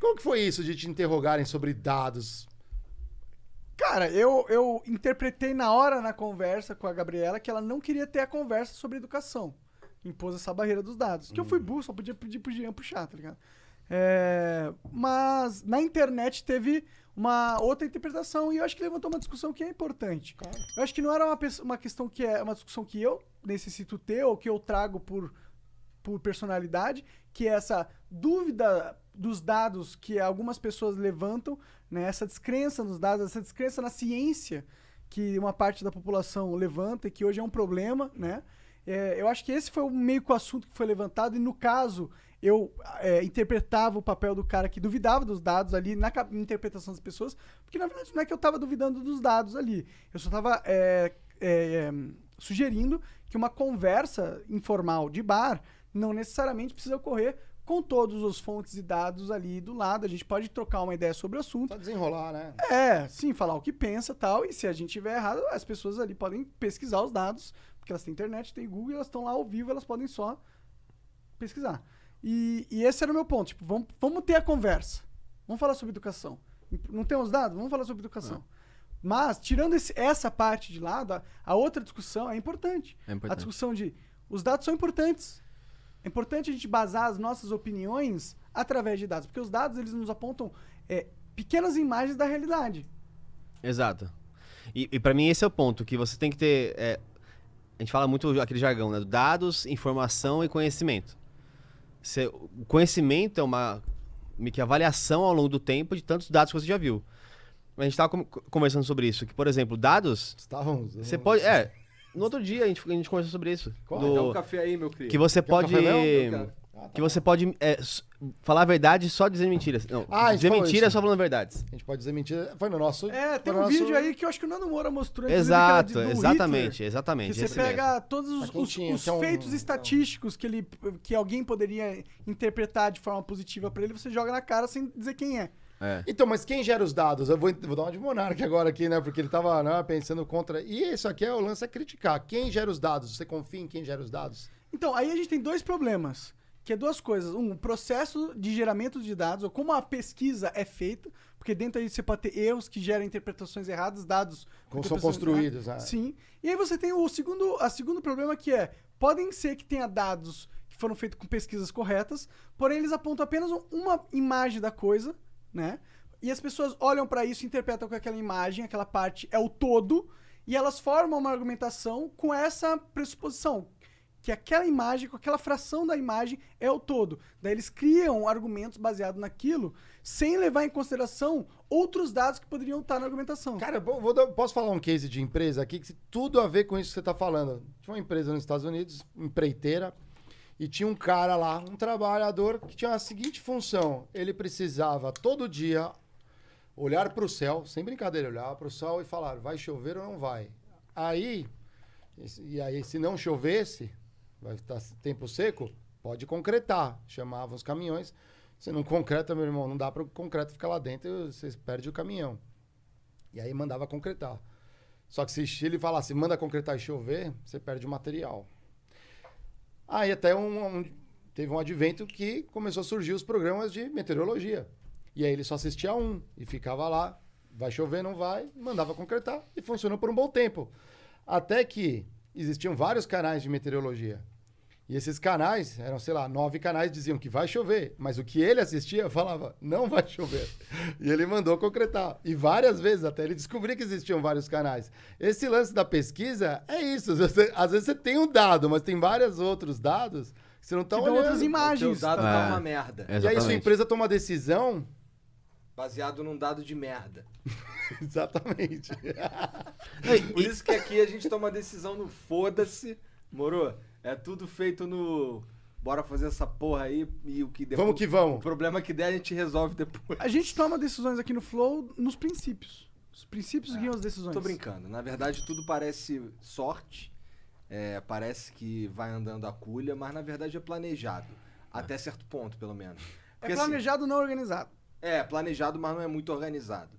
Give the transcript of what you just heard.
Como que foi isso de te interrogarem sobre dados? Cara, eu interpretei na hora na conversa com a Gabriela que ela não queria ter a conversa sobre educação. Impôs essa barreira dos dados. Que eu fui burro, só podia pedir pro Jean puxar, tá ligado? Mas na internet teve uma outra interpretação e eu acho que levantou uma discussão que é importante. Claro. Eu acho que não era uma questão que é uma discussão que eu necessito ter ou que eu trago por personalidade, que é essa dúvida dos dados que algumas pessoas levantam, né? Essa descrença nos dados, essa descrença na ciência que uma parte da população levanta e que hoje é um problema, né? Eu acho que esse foi meio que o assunto que foi levantado e no caso eu interpretava o papel do cara que duvidava dos dados ali na interpretação das pessoas, porque na verdade não é que eu estava duvidando dos dados ali, eu só estava sugerindo que uma conversa informal de bar não necessariamente precisa ocorrer com todas as fontes e dados ali do lado. A gente pode trocar uma ideia sobre o assunto. Só desenrolar, né? Sim, falar o que pensa e tal. E se a gente tiver errado, as pessoas ali podem pesquisar os dados, porque elas têm internet, têm Google, e elas estão lá ao vivo, elas podem só pesquisar. E esse era o meu ponto. Tipo, vamos ter a conversa. Vamos falar sobre educação. Não temos dados? Vamos falar sobre educação. Mas, tirando essa parte de lado, a outra discussão é importante. A discussão de... Os dados são importantes. É importante a gente basar as nossas opiniões através de dados, porque os dados eles nos apontam pequenas imagens da realidade. Exato. E para mim esse é o ponto, que você tem que ter... a gente fala muito aquele jargão, né? Dados, informação e conhecimento. O conhecimento é meio que avaliação ao longo do tempo de tantos dados que você já viu. A gente estava conversando sobre isso, que, por exemplo, dados... Estávamos... Você pode... No outro dia a gente conversou sobre isso. Dá um café aí, meu querido. Que você pode... Que você pode falar a verdade só dizendo mentiras. Não, dizer mentira só falando verdades. A gente pode dizer mentira. Foi no nosso... Tem um vídeo aí que eu acho que o Nando Moura mostrou. Exato, exatamente. Exatamente. Que você pega todos os feitos estatísticos que alguém poderia interpretar de forma positiva pra ele, você joga na cara sem dizer quem é. Então, mas quem gera os dados? Eu vou dar uma de Monark agora aqui, né? Porque ele tava pensando contra... E isso aqui o lance é criticar. Quem gera os dados? Você confia em quem gera os dados? Então, aí a gente tem dois problemas. Que é duas coisas. O processo de geramento de dados, ou como a pesquisa é feita, porque dentro aí você pode ter erros que geram interpretações erradas, dados... Como são construídos, né? Sim. E aí você tem o segundo problema que podem ser que tenha dados que foram feitos com pesquisas corretas, porém eles apontam apenas uma imagem da coisa, né? E as pessoas olham pra isso e interpretam que aquela imagem, aquela parte é o todo, e elas formam uma argumentação com essa pressuposição, que aquela imagem, com aquela fração da imagem é o todo. Daí eles criam argumentos baseados naquilo, sem levar em consideração outros dados que poderiam estar na argumentação. Cara, posso falar um case de empresa aqui que tem tudo a ver com isso que você tá falando. Tinha uma empresa nos Estados Unidos, empreiteira, e tinha um cara lá, um trabalhador, que tinha a seguinte função. Ele precisava, todo dia, olhar para o céu, sem brincadeira, olhar para o céu e falar, vai chover ou não vai? Aí, se não chovesse, vai estar tempo seco, pode concretar. Chamava os caminhões. Se não concreta, meu irmão, não dá para o concreto ficar lá dentro, você perde o caminhão. E aí mandava concretar. Só que se ele falasse, manda concretar e chover, você perde o material. Aí até teve um advento que começou a surgir os programas de meteorologia. E aí ele só assistia e ficava lá, vai chover, não vai, mandava concretar e funcionou por um bom tempo. Até que existiam vários canais de meteorologia. E esses canais, eram, 9 canais, diziam que vai chover. Mas o que ele assistia falava, não vai chover. E ele mandou concretar. E várias vezes, até ele descobrir que existiam vários canais. Esse lance da pesquisa é isso. Às vezes você tem um dado, mas tem vários outros dados que você não está olhando. Outras imagens. O teu dado tá uma merda. E aí sua empresa toma uma decisão... Baseado num dado de merda. Exatamente. Por isso que aqui a gente toma decisão no foda-se, moro? É tudo feito no... Bora fazer essa porra aí e o que depois... Vamos que vamos. O problema que der a gente resolve depois. A gente toma decisões aqui no Flow nos princípios. Os princípios guiam as decisões. Tô brincando. Na verdade, tudo parece sorte. Parece que vai andando a culha, mas na verdade é planejado. Até certo ponto, pelo menos. Porque, planejado, não organizado. Planejado, mas não é muito organizado.